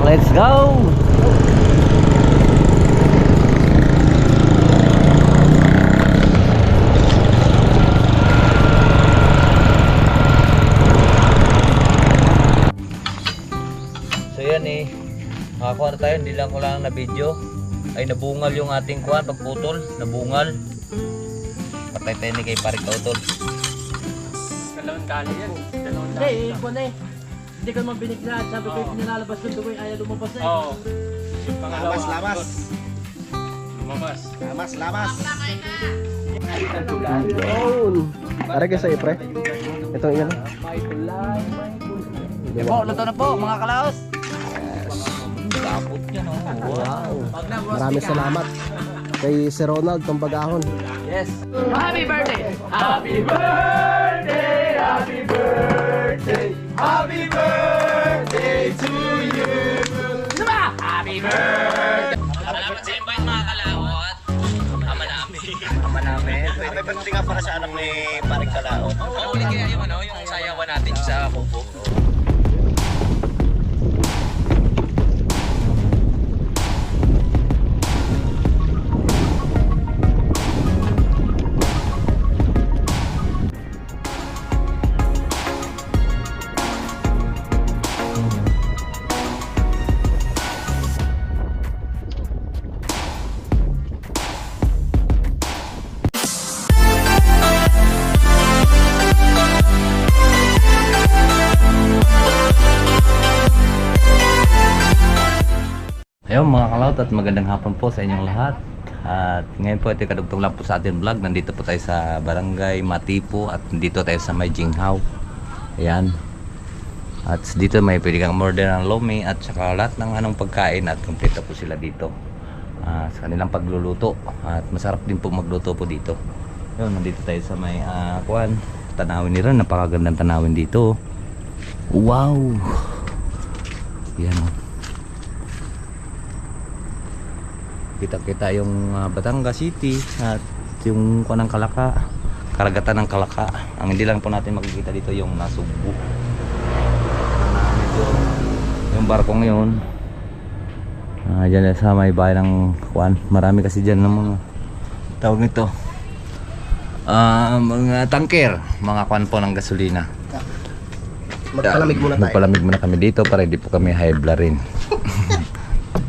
Let's go! So yan eh, makakuha na tayo, hindi lang ko lang na video. Ay nabungal yung ating kuhan, pagputol, nabungal. Patay tayo ni kay Paring Kautol. Dalawang tali yan. Dalawang Hindi, tali. ikaw na eh. Hindi ka naman binigla. Sabi ko yung nilalabas ng dugoy, ayaw lumabas na eh. Oo. Yung pangalawa. Lamas, lamas. Lumabas. Lamas, lamas. Tara ka sa ipre. Itong iyan. Po, luto na po mga kalaos. Yes. Tapot yan oh. Wow. Maraming salamat kay Sir Ronald Tumbagahon. Yes. Happy birthday! Happy birthday! Happy birthday! Happy birthday to you! Diba? Happy birthday! Salamat sa invite mga kalawat. Ama namin. Ama namin. May birthday nga para sa anak ni Paring Kalao. Ano ulit kaya yung ano, yung sayawan natin sa Kubo? Ayun mga kalawt at magandang hapon po sa inyong lahat. At ngayon po ito kadugtong lang po sa ating vlog. Nandito po tayo sa Barangay Matipo at nandito tayo sa May Jinghaw. Ayan. At dito may pwede kang order ng lomi at saka lahat ng anong pagkain at kompleto po sila dito. Sa kanilang pagluluto. At masarap din po magluto po dito. Ayun, nandito tayo sa may kuwan. Tanawin nila, napakagandang tanawin dito. Wow. Yan o. Kita-kita yung Batangas City at yung kuanang Kalaka, karagatan ng Kalaka. Ang hindi lang po natin makikita dito yung Nasugbu. Yung barkong yun. Diyan sa may bahay ng kuan. Marami kasi dyan ng mga tawag nito. Mga tanker, mga kuan po ng gasolina. Magpalamig muna tayo. Magpalamig muna kami dito para hindi po kami high blood rin.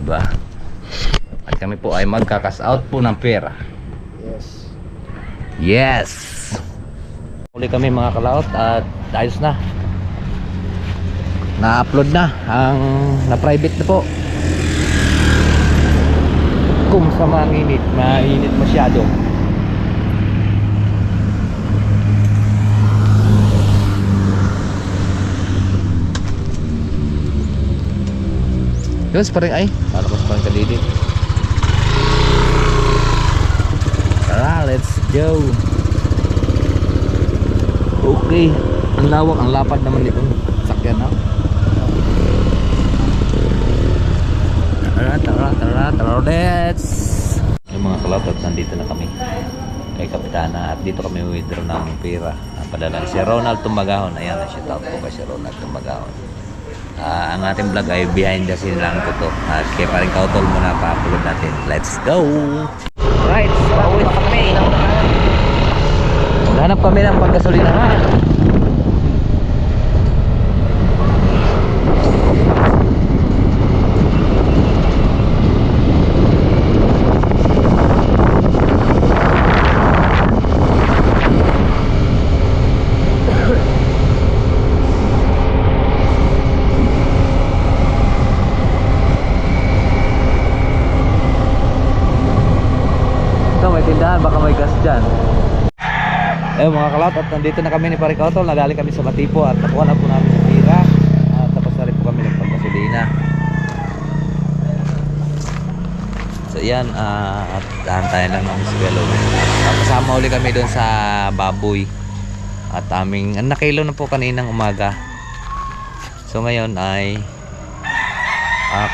Diba? At kami po ay magkakas out po ng pera. Yes. Yes! Uli kami mga kalaot at ayos na. Na-upload na ang na-private na po. Kung sa mainit, mainit masyado. Yes, parang ay. Malakas pa rin kadidit. Tara, let's go. Okay. Ang lawak, ang lapad naman itong sakyan na. Tara, let's. Yung mga kalapot, nandito na kami kay Kapitana at dito kami withdraw ng pera. Padala si Ronald Tumbagahon. Ayan, shout out po kay si Ronald Tumbagahon. Ang ating vlog ay behind the scene lang po to. At kaya Paring Kautol muna pa-upload natin. Let's go! Right, pauwi pa kami. Maghanap kami ng pagkasolinahan. Tindahan, baka may gas dyan. Mga kalot, at nandito na kami ni Paring Kautol. Nadali kami sa Matipo at nakuha na po namin yung pira. At tapos na rin po kami ng pagkasulina. So yan, at dahan tayo lang ng sigalo. Kasama uli kami doon sa baboy. At aming, nakilo na po kaninang umaga. So ngayon ay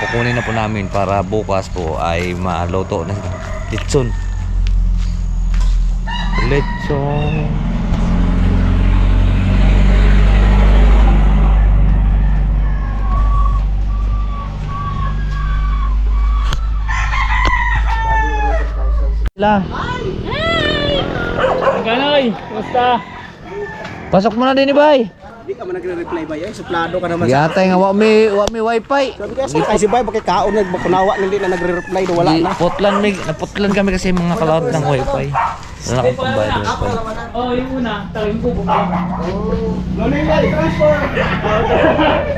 kukunin na po namin para bukas po ay maluto na litson. Lechon. La. Ganoy, kumusta? Pasok mo na din Bay. Hindi ka man nagre-reply ba yan? Suplado ka naman. Yatay nga wa mi wifi. Sabi kaya sa kay si Bay, bakit kaon nagbakunawa hindi na nagre-reply no wala na. Naputlan kami kasi mga kalawat ng wifi. Wala akong pambayad ng wifi. Oh, yung una, tawin ko bumalik. Lonin na, transfer.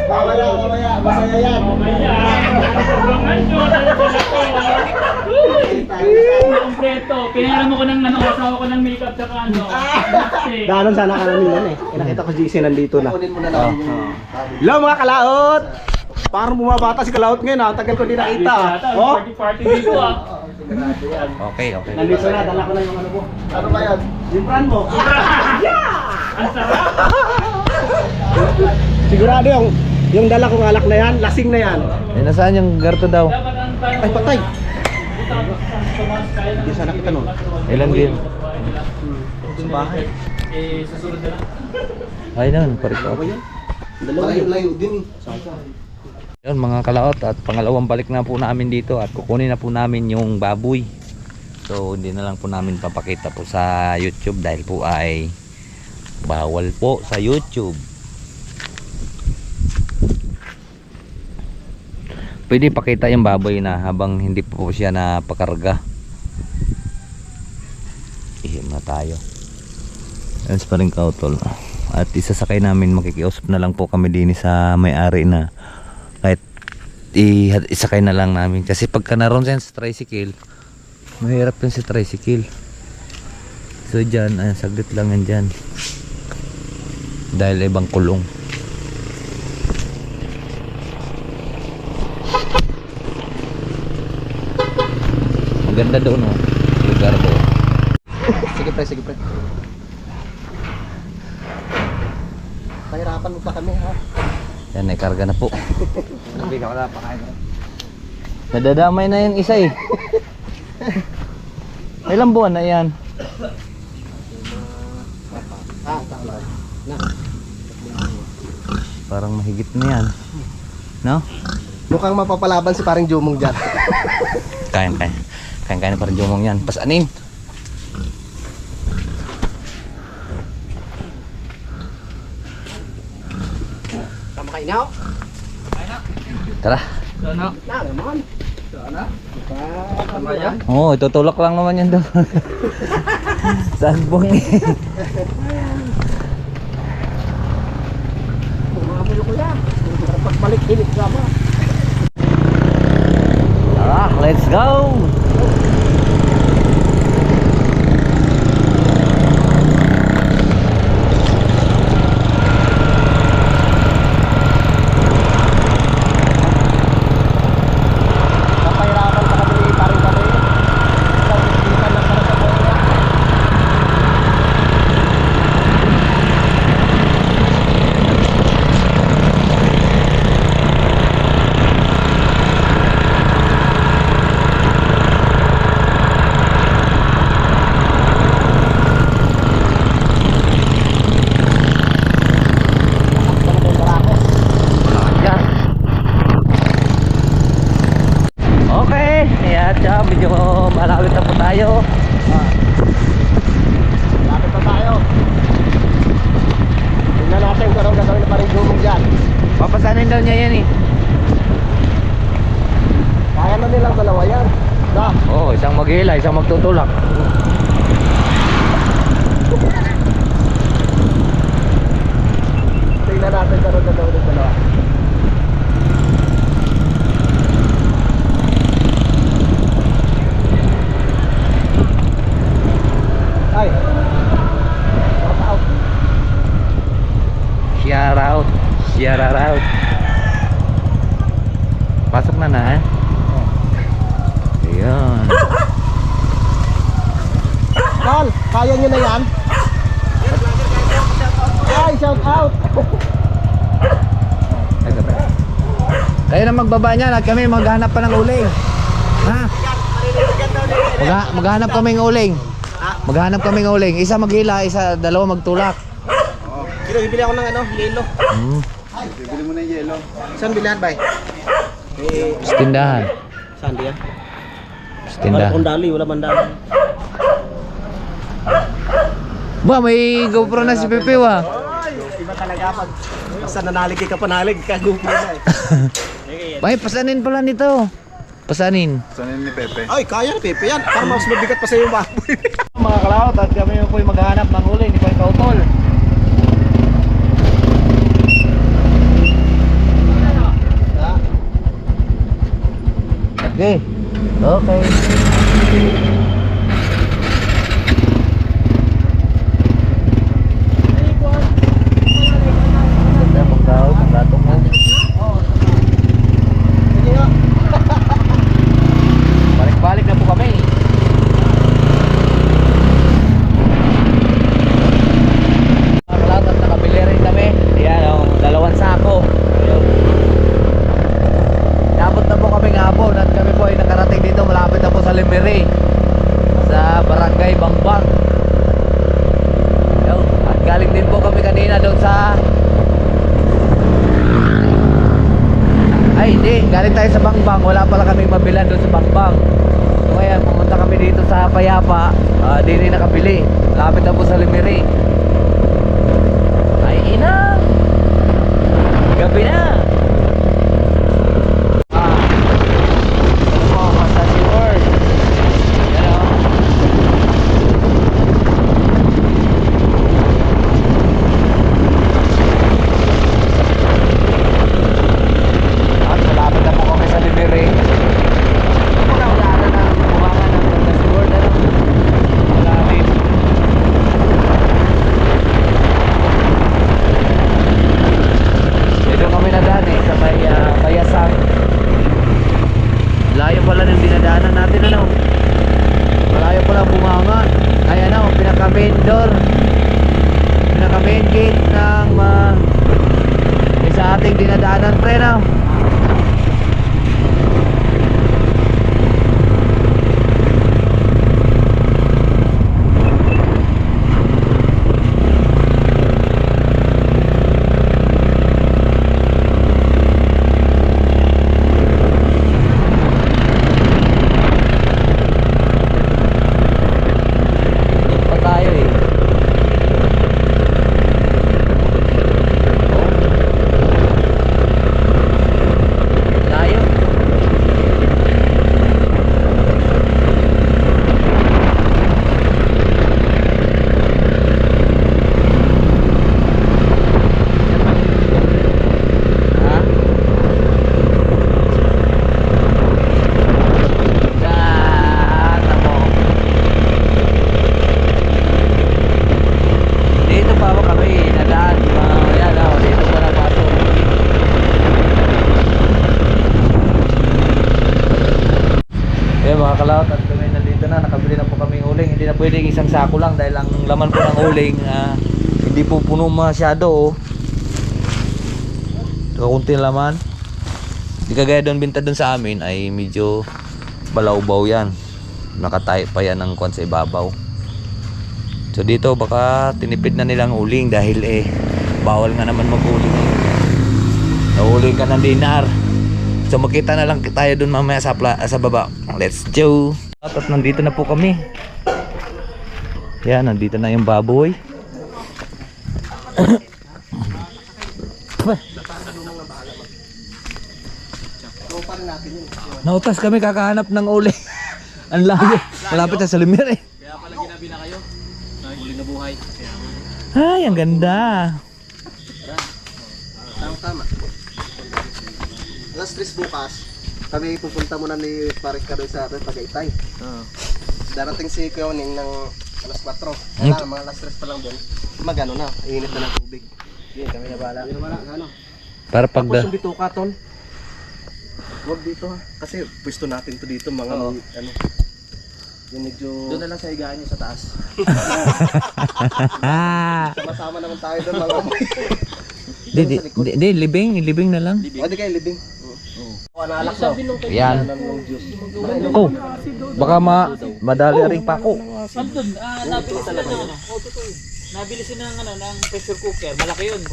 Mamaya, masaya yan. Kompleto. Pinayaran mo ko ng ano, asawa ko ng makeup tsaka ano. Daanan sana ka namin yan eh. Nakita ko GC nandito na. Hello mga kalaot! Parang bumabata si kalaot ngayon ha. Tagal ko di nakita. Oh? Party dito ah. Okay. Nandito na, dala ko na yung ano mo. Ano ba yan? Yung brand mo. Ang sarap. Sigurado yung dala kong alak na yan, lasing na yan. Eh, nasaan yung garto daw? Ay patay! Hindi sana kita nun. Ilan din? Sa bahay. Eh, susunod na lang. Ay nun, parito. Layo din eh. Yun mga kalaot, at pangalawang balik na po namin dito at kukunin na po namin yung baboy. So hindi na lang po namin papakita po sa YouTube dahil po ay bawal po sa YouTube. Pwede pakita yung baboy na habang hindi po siya napakarga. Ihim na tayo. Yan pa rin kautol. At isasakay namin, makikiusap na lang po kami din sa may-ari na kahit isakay na lang namin. Kasi pagka naroon siya sa tricycle, mahirap yun sa tricycle. So dyan, saglit lang yan dyan. Dahil ibang kulong. Maganda doon oh, lugar doon. Sige pre. Pahirapan mo pa kami ha. Yan, naikarga na po. Hindi ka wala pa kain. Nadadamay na yung isa eh. Ilang buwan na yan? Parang mahigit na yan. No? Mukhang mapapalaban si paring Jumong dyan. Kain na parang jumong yan. Pasanin. Tama kayo na. Tara. Sana. Na naman. Tama yan. Oo, itutulak lang naman yan doon. Saan bong eh. Bumabilo ko yan. Pagbalik hilit ka ba? Tara, let's go! Napahirapan pa kami paring kami. Ikan lang para sa bola. Okay, yeah, siya, medyo malawit na po tayo. Lapit na tayo. Tingnan natin kung anong gagawin na paring Jumong dyan. Papasanin daw niya yan eh. Kaya na nilang dalawa yan. Da. Oo, isang maghila, isang magtutulak. Tingnan natin kung anong gagawin ng dalawa. Ay. Shout out. Shout out. Pasok na eh. Ayan. Tol, kaya nyo na yan? Ay, shout out. Kayo na magbaba niyan at kami maghanap pa ng uling. Ha? Maghanap kami ng uling. Maghanap kami ng uling. Isa maghila, dalawa magtulak. Bili ako ng ano, yelo. Bili mo na yung yelo. Saan bilihan ba? Tindahan. Saan diyan? Tindahan. Wala akong dali, wala man dali. Ba, may GoPro na si Pepe wa. Iba talaga pag basta nanalig ka panalig ka GoPro na eh. May pasanin pala nito. Pasanin. Ay, kaya ni Pepe yan. Para mas mabigat pa sa yung baboy. Mga kalawat at kami po yung maghahanap ng huli, hindi pa yung kautol. Okay. Okay. Ganda pang tao, ang gatong mo. Balik-balik na po kami. At nakabili rin kami. Ayan o, 2 sako. Nabot na po kami hapon at kami po ay nakarating dito malapit na po sa Limiri, sa Barangay Bangbang. Yo, at galing din po kami kanina doon sa hindi, galing tayo sa Bangbang. Wala pala kami mabilan doon sa Bangbang. So ayan, pumunta kami dito sa Payapa. Di rin nakabili. Malapit na po sa Limiri. Ay ina, gabi na. Layo pala ng dinadaanan natin, ano? Malayo pala bunganga. Ay ano, pinaka-main door, pinaka-main gate ng sa ating dinadaanan, pre, no? Mga kalawat, at kami nandito na, nakabili na po kami uling. Hindi na pwedeng isang sako lang dahil ang laman po ng uling hindi po puno masyado, oh. Kakunti laman. Hindi kagaya doon binta doon sa amin ay medyo balawbaw yan. Nakatayo pa yan ng kwan sa ibabaw. So dito baka tinipid na nilang uling dahil bawal nga naman mag-uling. Nauling ka ng dinar. So makita na lang tayo dun mamaya sa baba. Let's go. At nandito na po kami. Yan, nandito na yung baboy. Nautas kami kakahanap ng uli. Ang layo. Malapit na sa Limiri. Kaya pala ginabi na kayo. Huli na buhay. Ay, ang ganda. Tama. Alas 3 bukas, kami pupunta muna ni Paris ka doon sa Tagaytay. Darating si Kuyoning ng alas 4. Kaya mga alas 3 pa lang doon. Magano na, init na ng tubig. Hindi, kami na bala. Ano? Para pag Tapos yung bituka, Ton. Huwag dito ha. Kasi pwesto natin to dito mga ano. Yung medyo... Doon na lang sa higaan niyo sa taas. Sama-sama naman tayo doon mga amoy. Di, libing na lang. O, di kayo libing. Analak daw. Yan. Oh, baka madali ring pako. Andun, nabili sila ng ano. Nabili sila ng pressure cooker. Malaki yun.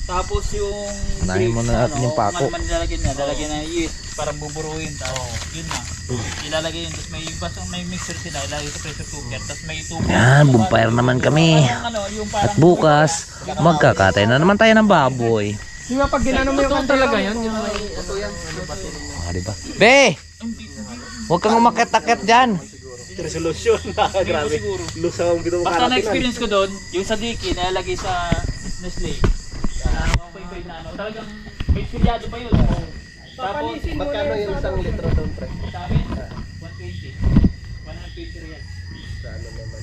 Tapos yung Unahin mo na natin yung pako. Kung ano man nilalagyan niya, lalagyan na yeast para buburuin. Tapos yun na. Ilalagay yun, tapos may basang may mixer sila, ilalagay sa pressure cooker, tapos may tubo. Yan, bonfire naman kami. Yung At bukas, magkakatay na naman tayo ng baboy. Di ba pag ginano mo yung talaga yun? Ah, diba? Be! Huwag kang umakit-akit dyan. Resolution. Grabe. Lusaw ang binubuka basta natin. na-experience ko doon, yung sa Diki, nilalagay sa Nestle. 1.5 na ano, talagang may filyado pa yun. Tapos, Magkano yung isang litro doon, pre? sa amin, 120. 120 real. Sa ano naman?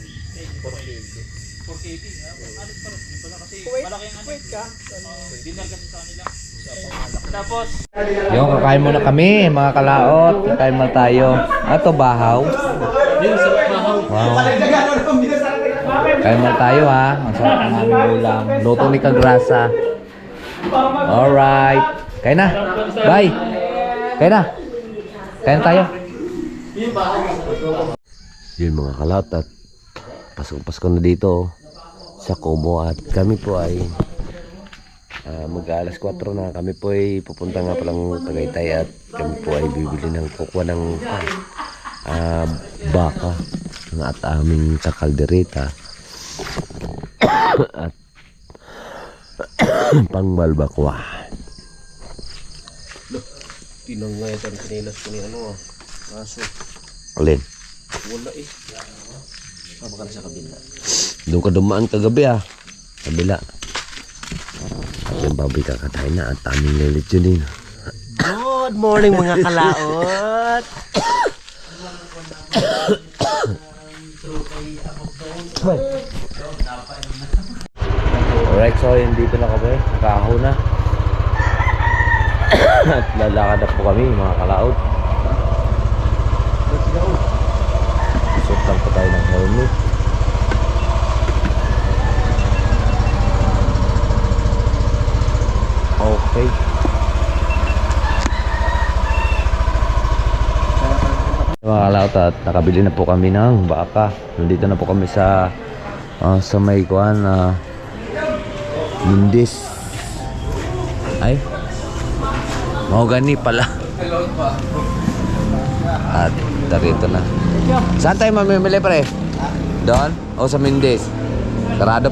450. 480. Alis pa rin. Basta kasi malaki ang ano. Dinner kasi sa kanila. Tapos, Yung kakain muna kami, mga kalaot. Kakain muna tayo. Ato, bahaw. Wow. Kain muna tayo ha. Ang sarap ng aming ulam. Luto ni Kagrasa. Alright. Kain na. Bye. Kain na. Kain tayo. Yun mga kalaot at Pasko na dito sa Como at kami po ay mag-alas 4 na. Kami po ay pupunta nga palang Tagaytay at kami po ay bibili ng kukuha ng baka at aming kakaldereta at pangbalbakwa. Tinong nga ito ang pinilas ko ni ano, aso. Alin? Wala eh. Baka na sa kabila. Doon ka dumaan kagabi kabila. At yung baboy kakatayin na at aming lilit yun din. Good morning mga kalaot. Alright, so yun dito na kami. Nakaho na. At lalakad na po kami mga kalaot. Let's go. Suot lang po tayo ng helmet. Okay. Mga kalaot at nakabili na po kami ng baka. Nandito na po kami sa may kuhan Mindis. Ay mahogani pala. At tarito na. Saan tayo mamimili pre? Doon? O sa Mindis? Sarado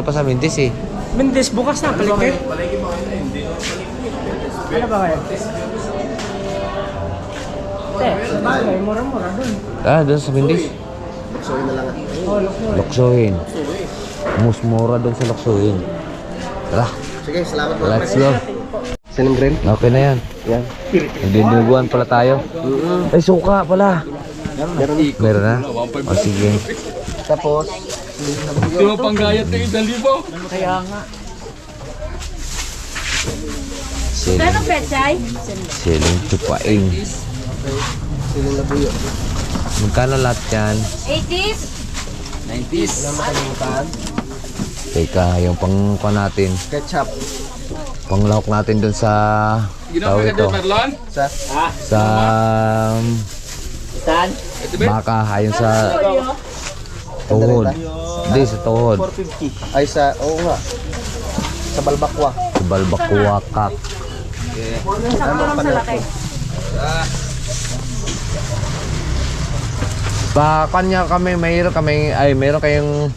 pa sa Mindis eh. Mendes, bukas na, paligid. Ano ba kaya? Bagay, mura-mura dun. Doon sa Mindis. Sorry na lang. Luksuhin. Musmura doon sa Luksuhin. Tara, Sige, salamat mga let's go. Sinong green? Okay na yan. Yan. Nagdinuguan pala tayo. Ay, suka pala. Meron. Meron na? O sige. Tapos, di mo panggayat na 1,000. Kaya nga. Ano pechay? Siling tupaing. siling labuyo. Magkano lahat yan? 80s? 90s. Wala makalimutan. Teka, yung pang natin. Ketchup. Panglahok natin dun sa tao ito. Sa Sa baka, ayun sa tuhod. Hindi, sa tuhod. 450. Ay sa, oo nga. Sa balbakwa. Sa balbakuwakak. Ano pa na ito? Sa kanya kami, mayroon kayong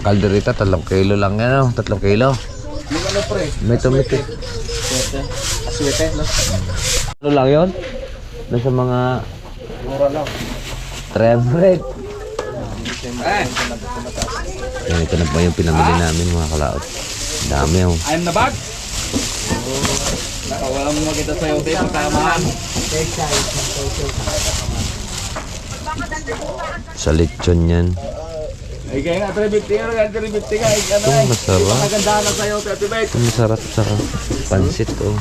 kalderita, 3 kilo lang yan, 3 kilo. Yung ano pre? May tumiti. Aswete, no? Ano lang yun? Nasa mga Mura lang. 300. Yan, ito na po yung pinamili namin mga kalaot. Dami yung I'm the bag. Wala mo makita sa'yo, tayo pagkamaan. sa lechon yan. Ay kaya nga, tribute nga, Ito masarap. Nagandahan na sa'yo, Tibet. Ito masarap sa pansit oh.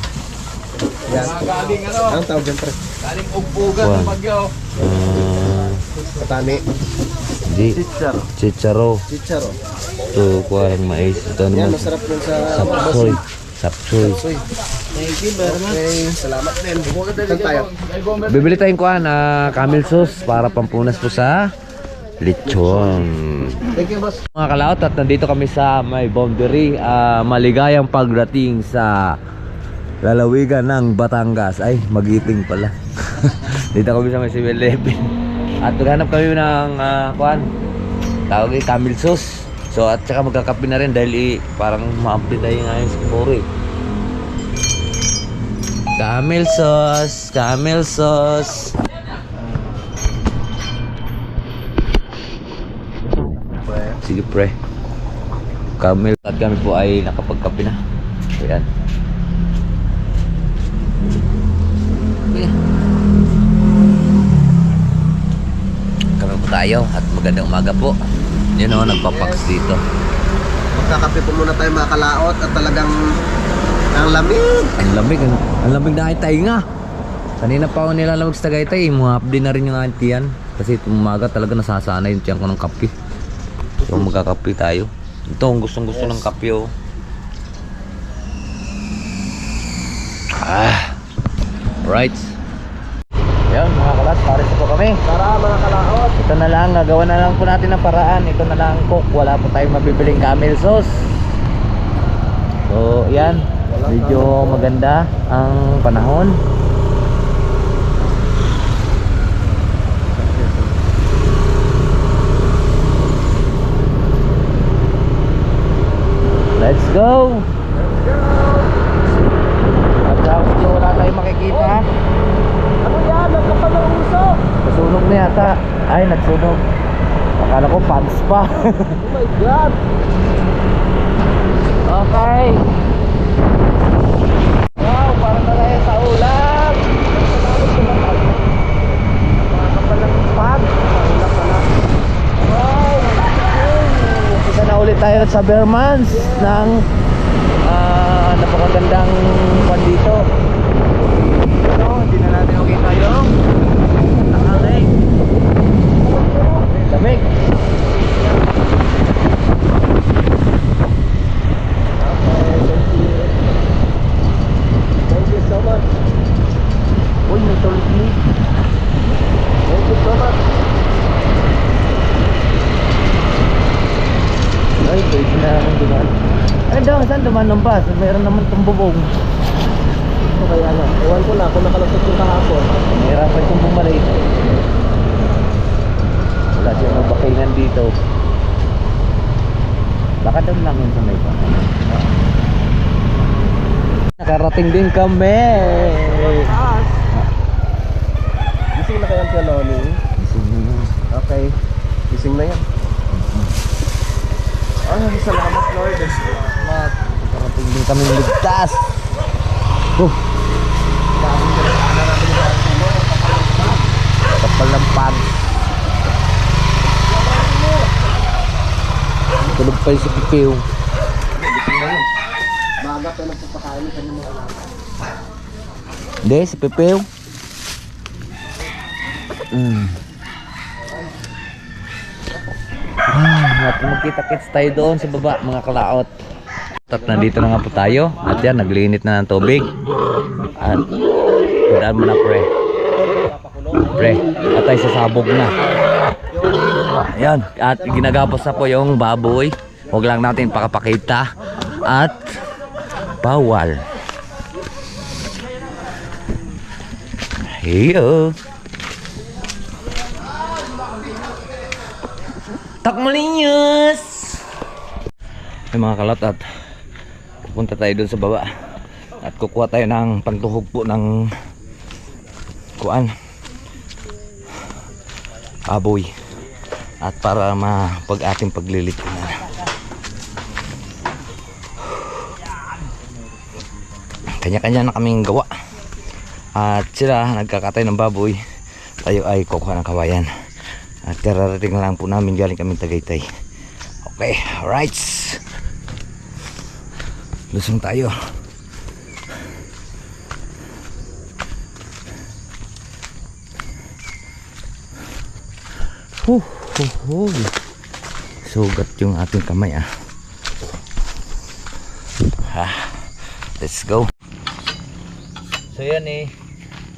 Yan. Galing ano, Anong tawag dyan pre? galing ugpugan Juan. ng bagyo. Patani. Di. Chicharo. Chicharo. Ito kuha ng mais. Ito Yan, naman masarap yun sa sapsoy. Sapsoy. Soy. Thank you very much. Okay, salamat din. Saan tayo? Bibili tayong kuha na camel sauce para pampunas po sa lechon. Thank you boss. Mga kalaot, at nandito kami sa may boundary. Maligayang pagdating sa Lalawigan ng Batangas. Ay, Magiting pala. Dito kami sa may 7-Eleven. At maghanap kami ng tawag ay camel sauce. So at saka magkakape na rin dahil parang ma-update tayo ngayon sa Kumori. Camel sauce, camel sauce. Sige pre. Camel at kami po ay nakapagkape na. Ayan. Kami po tayo at magandang umaga po. Yun o, nagpapaks dito. Magkakape po muna tayo mga kalaot at talagang ang lamig. Ang lamig na tayo nga. Kanina pa ako nilalamig sa Tagaytay. Muhapdi na rin yung auntie yan. Kasi umaga talaga nasasanay yung tiyan ko ng kape. So magkakape tayo. Ito ang gustong gusto ng kape oh. Right. Yan mga kalat, pares po kami. Tara mga kalaot. Ito na lang, gagawa na lang po natin ng paraan. Ito na lang cook, wala po tayong mabibiling camel sauce. So yan, medyo maganda ang panahon. Let's go! At wala tayong makikita. Ano yan? Nagpapalauso. Nasunog na yata. Ay, nagsunog. Akala ko pants pa. Oh my God. Okay. Wow, parang na tayo sa ulam. Nakakapal ng pag. Wow. Isa na ulit tayo sa Bearmans ng napakagandang pan dito. Hindi na natin makita yung nakaling lamig. Thank you so much. Uy, may tuloy ni. Thank you so much. Ay, pwede na naman dumaan. Ay, daw, saan dumaan ng bus? Mayroon naman itong bubong. Ano kaya nga? Ewan ko na kung nakalusot yung kahapon. Mahirapan itong bumalik. Wala siyang magbakingan dito. Lakad lang yun sa may pa. Nakarating din kami. Gising na kayang pialoni? Okay. Gising na yan. Ay, salamat Lord. Salamat. Nakarating din kami ligtas. Kapal ng pants. Tulog pa yung si Pipiw. Baga pa nagpapakain sa mga anak. Hindi, si Pipiw. At magkita-kits tayo doon sa baba mga kalaot. At nandito na nga po tayo. At yan, nagliinit na ng tubig. At daan mo na pre. Pre, at tayo sasabog na. Ayan, at ginagapos na po yung baboy. Huwag lang natin pakapakita. At bawal. Heyo. Takmalinyos! Ay mga kalat, at pupunta tayo doon sa baba. At kukuha tayo ng pangtuhog po ng kuan. Aboy. At para mapag ating paglilit na. Kanya-kanya na kaming gawa. At sila nagkakatay ng baboy. Tayo ay kukuha ng kawayan. At kararating lang po namin, galing kami Tagaytay. Okay, alright. Lusong tayo. Sugat yung ating kamay Let's go. So yan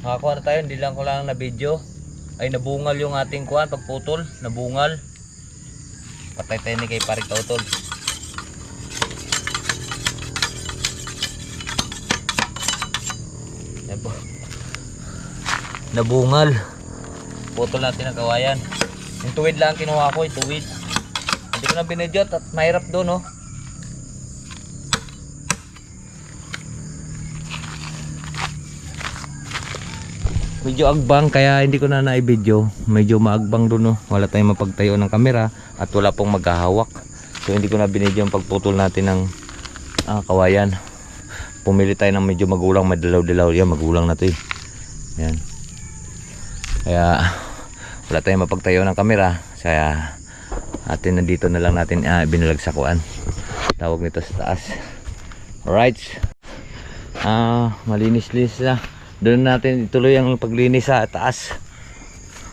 makakuha na tayo. Hindi lang ko lang na video. Ay nabungal yung ating kuhan pagputol. Nabungal. Patay tayo ni kay Paring Tautol. Nabungal. Putol natin ang kawayan. Yung tuwid lang kinuha ko, yung tuwid. Hindi ko na binadyot at mahirap doon, oh. Medyo agbang kaya hindi ko na na-video. Medyo maagbang doon, oh. Wala tayong mapagtayo ng kamera at wala pong maghahawak. So hindi ko na binidyo ang pagputol natin ng kawayan. Pumili tayo ng medyo magulang, madalaw-dalaw. Yan, magulang na to eh. Yan. Kaya wala tayong mapagtayo ng kamera. Kaya atin nandito na lang natin binalagsakuan. Tawag nito sa taas. Alright. Malinis-linis na. Doon natin ituloy ang paglinis sa taas.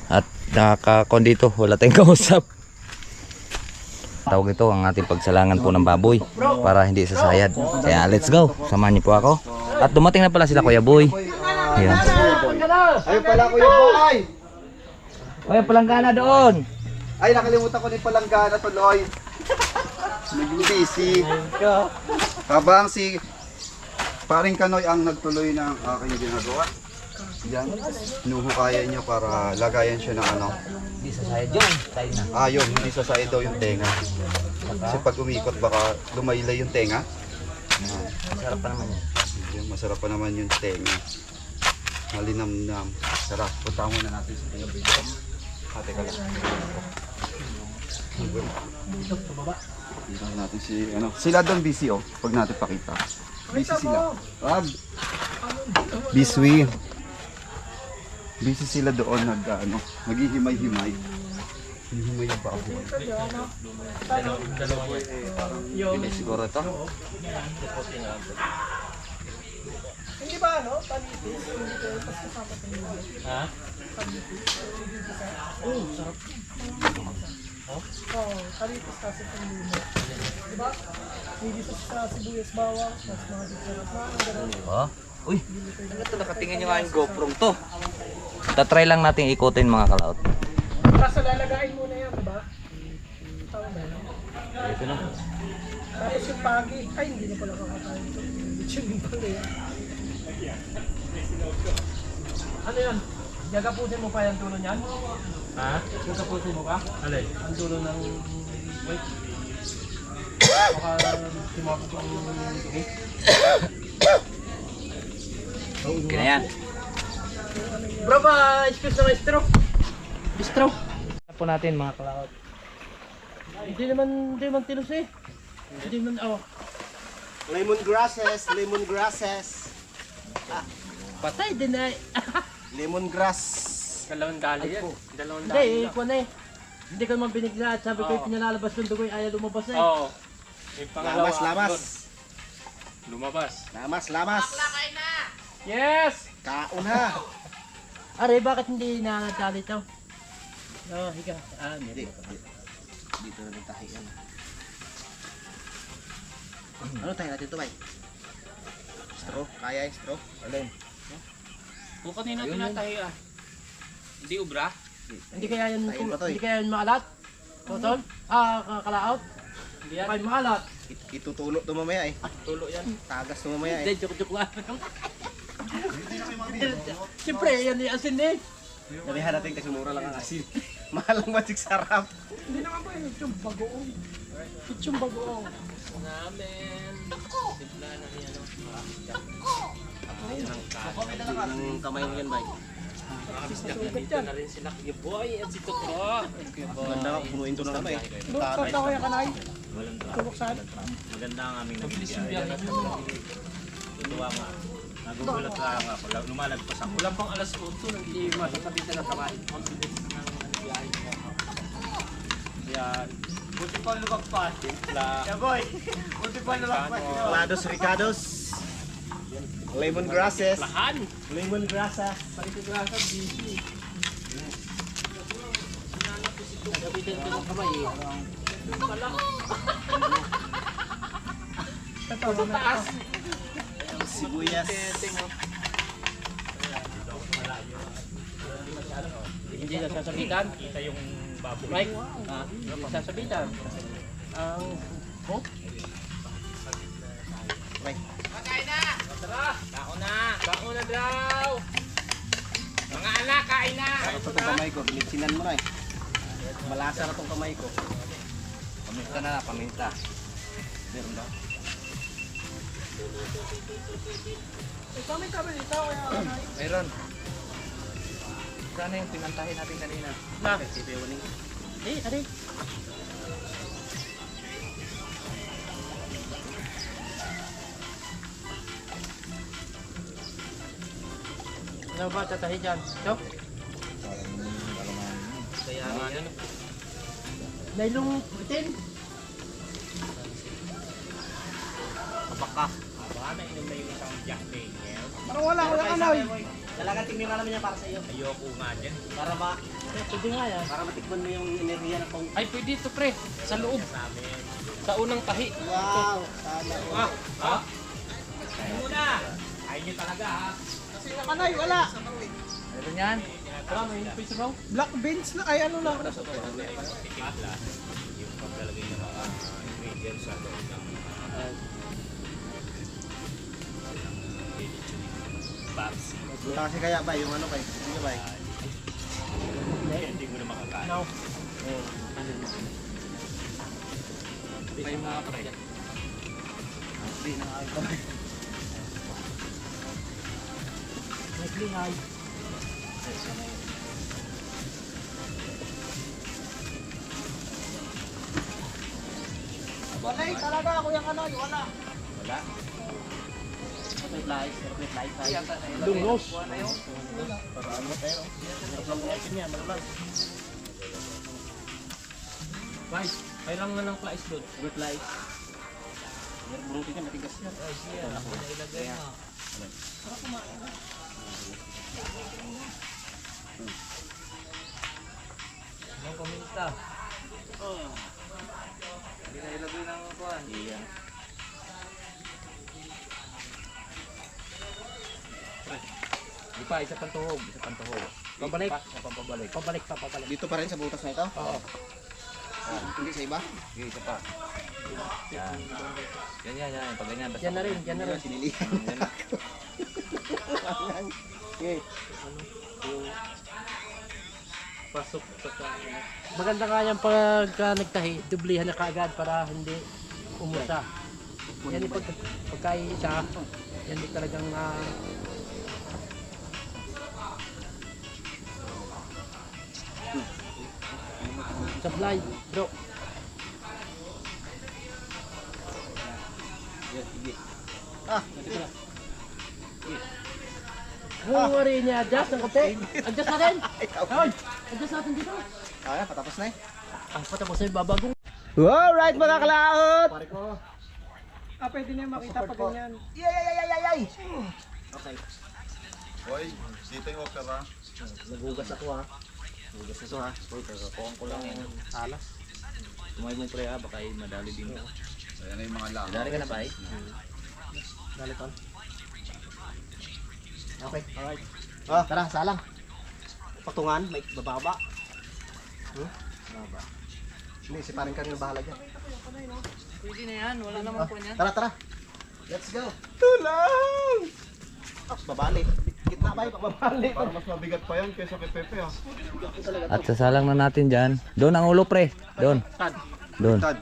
At nakakakon dito, wala tayong kausap. Tawag ito ang ating pagsalangan po ng baboy para hindi sasayad. Kaya let's go. Samahan niyo po ako. At dumating na pala sila Kuya Boy. Ayan. Ayun pala Kuya Boy! Kuya, palanggana doon. Ay, nakalimutan ko din palanggana tuloy. Naging busy. Habang si Paring Kanoy ang nagtuloy ng aking ginagawa. Yan. Hinuhukayan niya para lagayan siya ng ano. Hindi sasayad yun. Tayo na. Yun, hindi sasayad daw yung tenga. Kasi pag umikot baka lumaylay yung tenga. Masarap pa naman yun. Yan, masarap pa naman yung tenga. Malinamnam. Sarap. Punta muna natin sa tenga. Ate ka lang. Tingnan natin si ano. Sila doon busy oh. Pag natin pakita. Busy sila. Biswi. Busy sila doon maghihimay-himay. Hihimay yung baboy. Hindi siguro ito. Hindi ba ano? Palitis. Ha? Oo, sarap. Oo, palitis kasi pang-limo. Diba? Hindi sa sibuyas bawang, mas mga sarap na. Ang ganun. Oh. Uy, ano ito? Nakatingin nyo nga yung GoPro to. Tatry lang natin ikutin mga kalaot. Kaso lalagain muna yan, diba? Tama ba yun? Ito na. Tapos yung pagi, ay hindi na pala kakatayin ito. Yun pala yan. Ano yan? Gagapusin mo pa yung dulo niyan? Ha? Gagapusin mo ka? Alay. Ang dulo ng... Wait. Baka timapos ang... Okay na yan. Bro ba, excuse na straw? Straw? Ano po natin mga kalaot? Hindi naman tilos eh. Hindi naman, Lemongrasses. patay din ay. Lemongrass. Dalawang dali yan. Dalawang Hindi, ikaw na eh. Hindi ka naman binigla at sabi ko yung pinalalabas ng dugoy ayaw lumabas na eh. Oo. Yung pangalawa. Lamas. doon. Lumabas. Lamas. Yes! Kaon ha. Are, bakit hindi nakakali ito? Higa. Hindi. Dito na rin tayo. Ano tayo natin ito, Bay? Straw? Kaya yung straw? Alin? Kung kanina tinatahi ah. Hindi ubra? Hindi kaya yan, Tayo pa to eh. hindi kaya yan maalat? Totol? Kalaot? Hindi yan. Kaya maalat? Itutulo ito mamaya eh. Tulo yan. Tagas ito mamaya Hindi, eh. joke lang. Siyempre, yan yung asin eh. Sabihan natin kasi mura lang ang asin. Mahal ang magic sarap. Hindi naman po yung lechong bagoong. Lechong bagoong. Namin. Simpla na niya no. Yung kamay mo yan, Bay. Dito na rin sila Kuya Boy at si Totro. Maganda ka, punuin ito na kami. Buksan na kuya kanay. Buksan. Maganda ang aming nabibigyan. Tutuwa nga. Nagugulat lang ako. Lumalagpas ako. Wala pang alas 8 hindi masasabi na kamay. Yan. Buti pa lumagpas. Simpla. Kuya Boy. Buti pa lumagpas. Lados Ricados. Lemongrasses. Lahan. Lemongrasses. Pagkakagrasa busy. Nagabitin ko ng kamay eh. Pala. Sa taas. Sibuyas. Hindi nasasabitan. Kita yung baboy. Mike, nasasabitan. Ang... Oh? Mike. Kain na! Tara! Kaon na! Kaon na, Brad! Ito itong kamay ko, binitsinan mo na eh. Malasa na itong kamay ko. Paminta na, paminta. Meron ba? Kami dito, kaya kanay. Mayroon. Sana yung pinantahin natin kanina. Na. Si Pewaning. Aray. Ano ba tatahi dyan? Ito? Kaya nga yan. Nailong itin. Baka nainom na yung isang Jack Daniel. Parang wala ko yung kanay. Dalagan tingnan namin niya para sa iyo. Ayoko nga dyan. Para ma Pwede nga yan. para matikman mo yung enerhiya ng pang. Ay, pwede ito pre. Sa loob. Sa unang tahi. Wow! Sana all. Ha? Ay muna! Ayaw niyo talaga ha. Kanay, wala. Meron yan. Wala, may fish raw. Black beans na, ay ano lang. Yung paglalagay ng mga ingredients sa loob ng Babsi. Buta kasi kaya ba yung ano ba? Hindi ba? Hindi mo na makakain. No. May mga pre. Hindi na ako. Naglingay. Wala talaga ako yung kanay, wala. Wala? Dungos. Guys, kailangan nga ng flies doon. Replies. Meron burutin ka matigas yan. Ay, siya. Ako na ilagay na. Anong paminta? Hindi na ilagay ng kuhan. Iya. Di pa, isa pang tuhog. Isa pang tuhog. Pabalik. Isa pang pabalik. Pabalik. Dito pa rin sa butas na ito? Oo. Hindi sa iba? Okay, isa pa. Yan. Yan. Pag ganyan. basta- Yan na rin, yan na rin. Sinilihan. Yan na. Okay. Pasok sa maganda nga yan pagka nagtahi, dublihan na kaagad para hindi umusa. Yan yung pagkaisa, yan yung talagang supply, bro. Ah, Kung wari niya adjust ng kape, adjust natin. Ay, adjust natin dito. kaya patapos na eh. Ang patapos ay babagong. Alright mga kalaot! Pare ko. Pwede niya makita pag ganyan. Yay! Okay. Hoy, dito yung offer ha. Naghugas ako ha. Naghugas na ito ha. Uy, kakakuhan ko lang yung alas. Tumay mo pre ha, baka madali din. Ayan na yung mga lang. Madali ka na ba eh? Dali ton. Okay, alright. Ah, tara, salang. Patungan, may bababa. Baba. Hindi, si parang kanina bahala dyan. Pwede na yan, wala naman po niyan. Tara. Let's go. Tulang! Babalik. Gitna ba yung pagbabalik? Para mas mabigat pa yan kaysa kay Pepe ha. At sasalang na natin dyan. Doon ang ulo pre. Doon. Doon. Tad.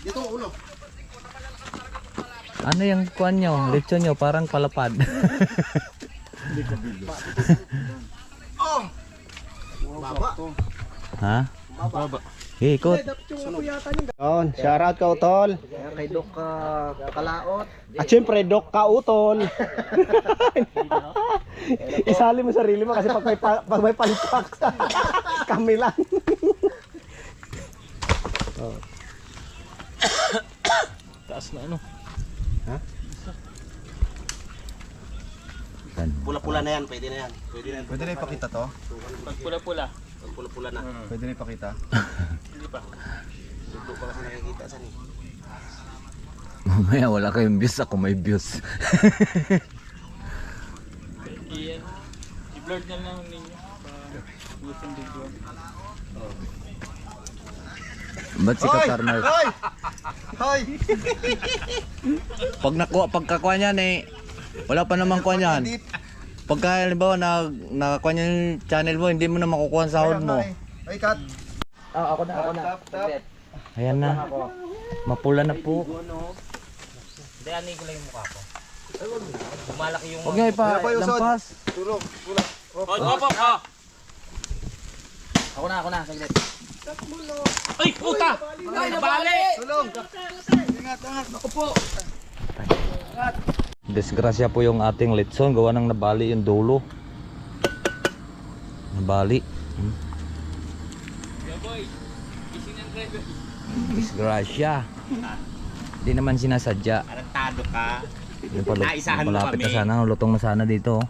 Dito ang ulo. Ano yung kuhan nyo? Lechon nyo, parang palapad. Oh! Baba. Ha? Okay, ikot. Yung ako yata niya. Yun, shoutout ka utol. Kaya kay Doc Kalaot. At syempre, Doc ka utol. Isali mo sarili mo kasi pag may palipak kami lang. Taas na ano. Pula-pula na yan, pwede na yan. Pwede na ipakita to? Pag pula-pula. Pag pula-pula na. Pwede na ipakita? Hindi pa. Dito pa kasi nakikita sa ni. Mamaya wala kayong views, ako may views. Iyan. I-blurred na lang ninyo. Gustong video. Ba't si Katarnal? Hoy! Hoy! Pagkakuha niyan eh, wala pa namang kuha niyan. Pagka halimbawa nakakuha niya yung channel mo, hindi mo na makukuha ang sahod mo. Ay, cut. Ako na. Tap. Ayan na. Mapula na po. Hindi, ano ko lang yung mukha ko. Malaki yung... Huwag niyo ipa-lampas. Tulog. Tulog. Op. Ako na, saglit. Ay, puta! Ay, nabali! Tulog. Ingat. Ako po. Disgrasya po yung ating litson. Gawa ng nabali yung dulo. Nabali. Disgrasya. Hindi naman sinasadya. Arantado ka. Yung pala, Naisahan mo malapit na kami. sana. Lutong na sana dito.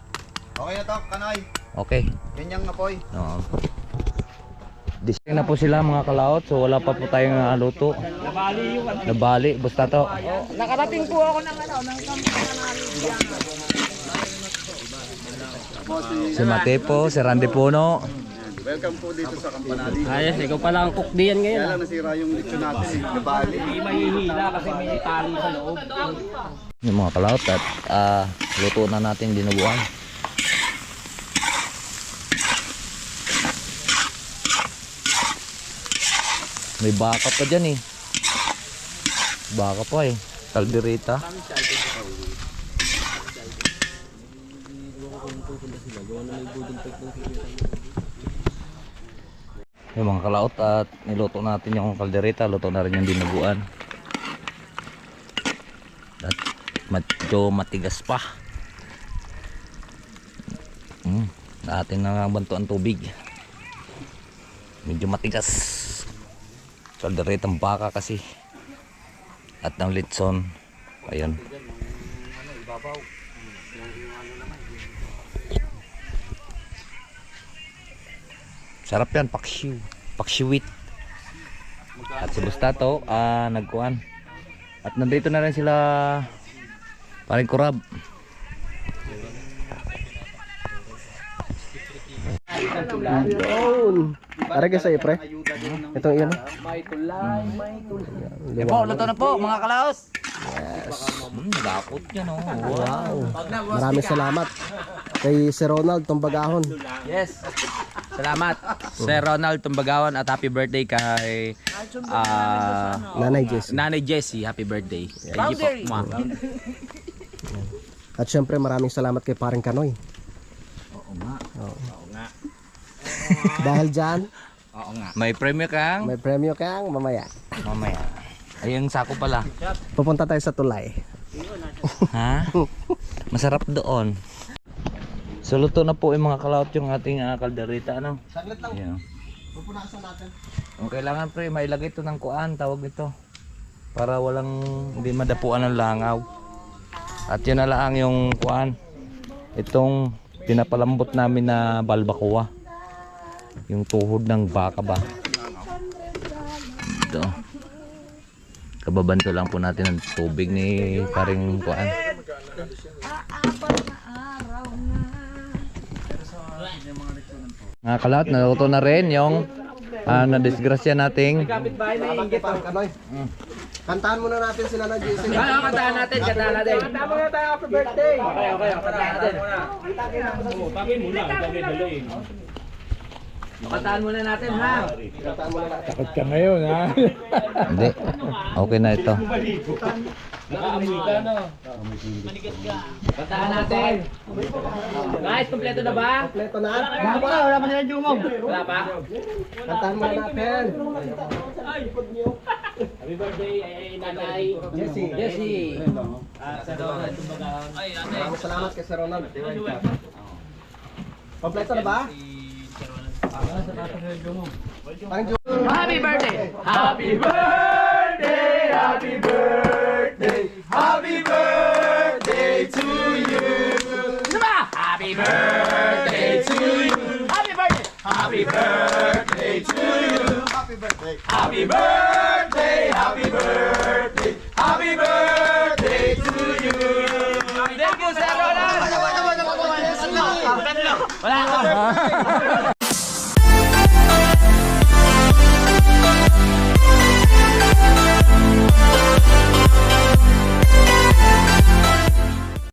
Okay na to, kanay. Okay. Ganyang apoy. Oo. Dising na po sila mga kalaot. So wala pa po tayong luto. Nabali. Basta to. Nakarating po ako ng Si Mate po. Si Randy Puno. Welcome po dito sa Campanali. Ayos, ikaw pala ang cook diyan ngayon. Kaya lang nasira yung lechon natin. Nabali. Hindi mahihila kasi may tali sa loob. Yung mga kalaot at luto na natin dinuguan. May baka pa dyan eh. Baka pa eh. Kaldereta. Yung mga kalaot at niluto natin yung kaldereta. Luto na rin yung dinuguan. At medyo matigas pa. Atin na banto ang tubig. Medyo matigas. Kalderetang baka kasi. At ng litson. Ayun. Sarap yan, paksiw. Paksiwit. At si Bustato, nagkuhan. At nandito na rin sila paring kurab. Yun. Para ka sa pre. Itong iyan. Po, luto na po mga kalaos. Yes. Dakot yan oh. Wow. Maraming salamat kay Sir Ronald Tumbagahon. Yes. Salamat. Sir Ronald Tumbagawan at happy birthday kay Nanay Jess. Nanay Jessie. Happy birthday. Thank you po. At syempre maraming salamat kay Paring Kanoy. Oo nga. Dahil dyan, Oo nga. May premyo kang may premyo kang mamaya. mamaya. Ay, yung sako pala. Pupunta tayo sa tulay. Ha? Masarap doon. So luto na po yung mga kalaot yung ating kaldereta. Ano? Saglit lang. Yeah. Pupunasan natin. Ang kailangan pre, mailagay ito ng kuan, tawag ito. Para walang hindi madapuan ng langaw. At yun na lang yung kuan. Itong pinapalambot namin na balbacoa. Yung tuhod ng baka ba. Ito. Kababanto lang po natin ng tubig ni paring kuan. Mga kalat, naluto na rin yung na-disgrasya nating Kanoy. Kantahan muna natin sila na Jesse. Kantahan natin. Kantahan mo na tayo happy birthday. Kantahan muna natin ha. Kantahan muna natin. Takot ka ngayon ha. Hindi. Okay na ito. Kantahan natin. Guys, kompleto na ba? Kompleto na. Wala pa silang jumog. Wala pa? Kantahan muna natin. Happy birthday Nanay Jessie. Jessie. Maraming salamat kay Sir Ronald. Kompleto na ba? Parang Happy birthday! Happy birthday, happy birthday, happy birthday to you. Diba? Happy birthday to you! Happy birthday! Happy birthday to you. Happy birthday. Happy birthday, happy birthday, happy birthday to you. Thank you, Sir Ronald! Wala ka!